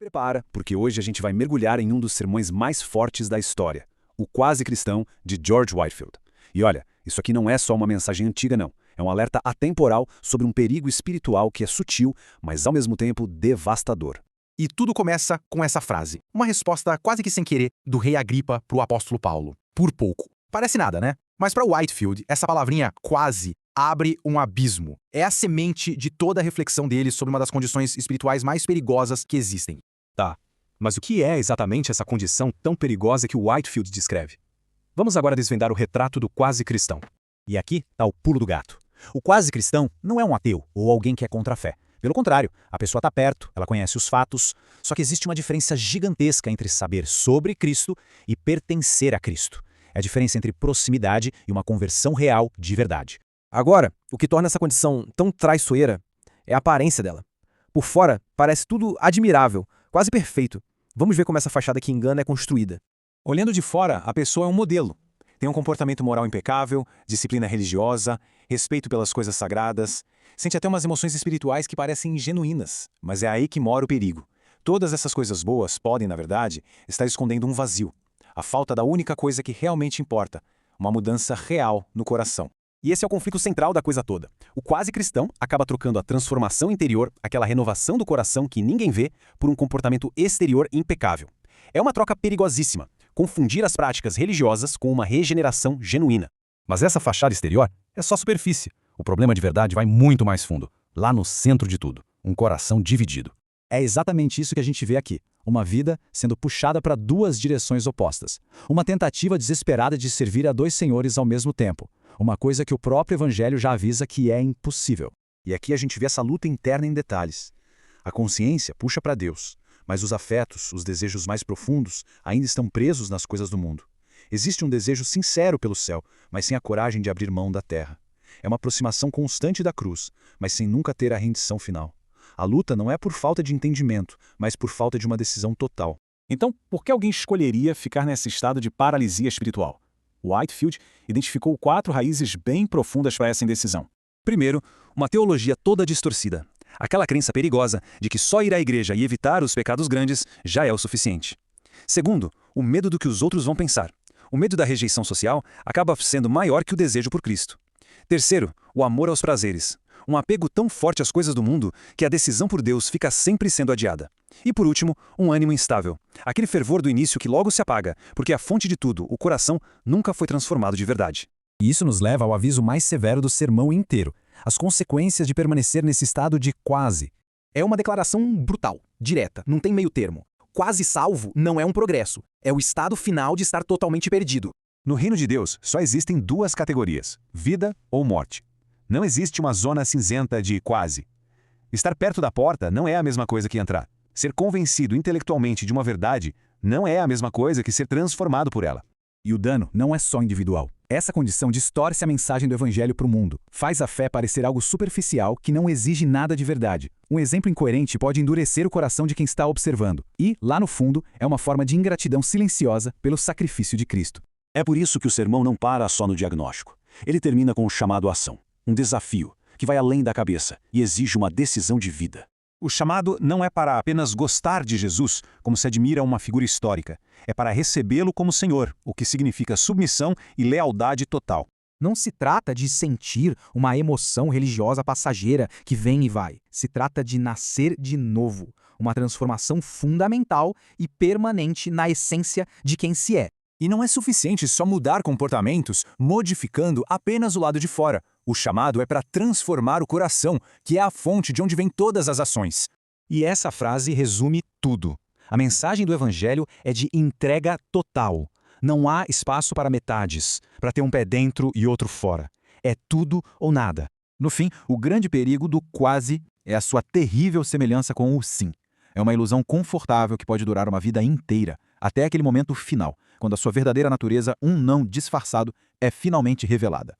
Prepara, porque hoje a gente vai mergulhar em um dos sermões mais fortes da história, o Quase Cristão, de George Whitefield. E olha, isso aqui não é só uma mensagem antiga não, é um alerta atemporal sobre um perigo espiritual que é sutil, mas ao mesmo tempo devastador. E tudo começa com essa frase, uma resposta quase que sem querer do rei Agripa para o apóstolo Paulo. Por pouco. Parece nada, né? Mas para Whitefield, essa palavrinha quase abre um abismo. É a semente de toda a reflexão dele sobre uma das condições espirituais mais perigosas que existem. Tá, mas o que é exatamente essa condição tão perigosa que o Whitefield descreve? Vamos agora desvendar o retrato do quase cristão. E aqui está o pulo do gato. O quase cristão não é um ateu ou alguém que é contra a fé. Pelo contrário, a pessoa está perto, ela conhece os fatos, só que existe uma diferença gigantesca entre saber sobre Cristo e pertencer a Cristo. É a diferença entre proximidade e uma conversão real de verdade. Agora, o que torna essa condição tão traiçoeira é a aparência dela. Por fora, parece tudo admirável, quase perfeito. Vamos ver como essa fachada que engana é construída. Olhando de fora, a pessoa é um modelo. Tem um comportamento moral impecável, disciplina religiosa, respeito pelas coisas sagradas, sente até umas emoções espirituais que parecem genuínas, mas é aí que mora o perigo. Todas essas coisas boas podem, na verdade, estar escondendo um vazio, a falta da única coisa que realmente importa, uma mudança real no coração. E esse é o conflito central da coisa toda. O quase cristão acaba trocando a transformação interior, aquela renovação do coração que ninguém vê, por um comportamento exterior impecável. É uma troca perigosíssima, confundir as práticas religiosas com uma regeneração genuína. Mas essa fachada exterior é só superfície. O problema de verdade vai muito mais fundo, lá no centro de tudo, um coração dividido. É exatamente isso que a gente vê aqui. Uma vida sendo puxada para duas direções opostas. Uma tentativa desesperada de servir a dois senhores ao mesmo tempo. Uma coisa que o próprio Evangelho já avisa que é impossível. E aqui a gente vê essa luta interna em detalhes. A consciência puxa para Deus, mas os afetos, os desejos mais profundos, ainda estão presos nas coisas do mundo. Existe um desejo sincero pelo céu, mas sem a coragem de abrir mão da terra. É uma aproximação constante da cruz, mas sem nunca ter a rendição final. A luta não é por falta de entendimento, mas por falta de uma decisão total. Então, por que alguém escolheria ficar nesse estado de paralisia espiritual? Whitefield identificou 4 raízes bem profundas para essa indecisão. Primeiro, uma teologia toda distorcida. Aquela crença perigosa de que só ir à igreja e evitar os pecados grandes já é o suficiente. Segundo, o medo do que os outros vão pensar. O medo da rejeição social acaba sendo maior que o desejo por Cristo. Terceiro, o amor aos prazeres. Um apego tão forte às coisas do mundo que a decisão por Deus fica sempre sendo adiada. E por último, um ânimo instável. Aquele fervor do início que logo se apaga, porque a fonte de tudo, o coração, nunca foi transformado de verdade. E isso nos leva ao aviso mais severo do sermão inteiro. As consequências de permanecer nesse estado de quase. É uma declaração brutal, direta, não tem meio termo. Quase salvo não é um progresso, é o estado final de estar totalmente perdido. No reino de Deus, só existem 2 categorias, vida ou morte. Não existe uma zona cinzenta de quase. Estar perto da porta não é a mesma coisa que entrar. Ser convencido intelectualmente de uma verdade não é a mesma coisa que ser transformado por ela. E o dano não é só individual. Essa condição distorce a mensagem do Evangelho para o mundo. Faz a fé parecer algo superficial que não exige nada de verdade. Um exemplo incoerente pode endurecer o coração de quem está observando. E, lá no fundo, é uma forma de ingratidão silenciosa pelo sacrifício de Cristo. É por isso que o sermão não para só no diagnóstico. Ele termina com um chamado à ação, um desafio que vai além da cabeça e exige uma decisão de vida. O chamado não é para apenas gostar de Jesus, como se admira uma figura histórica. É para recebê-lo como Senhor, o que significa submissão e lealdade total. Não se trata de sentir uma emoção religiosa passageira que vem e vai. Se trata de nascer de novo, uma transformação fundamental e permanente na essência de quem se é. E não é suficiente só mudar comportamentos, modificando apenas o lado de fora. O chamado é para transformar o coração, que é a fonte de onde vêm todas as ações. E essa frase resume tudo. A mensagem do Evangelho é de entrega total. Não há espaço para metades, para ter um pé dentro e outro fora. É tudo ou nada. No fim, o grande perigo do quase é a sua terrível semelhança com o sim. É uma ilusão confortável que pode durar uma vida inteira, até aquele momento final, quando a sua verdadeira natureza, um não disfarçado, é finalmente revelada.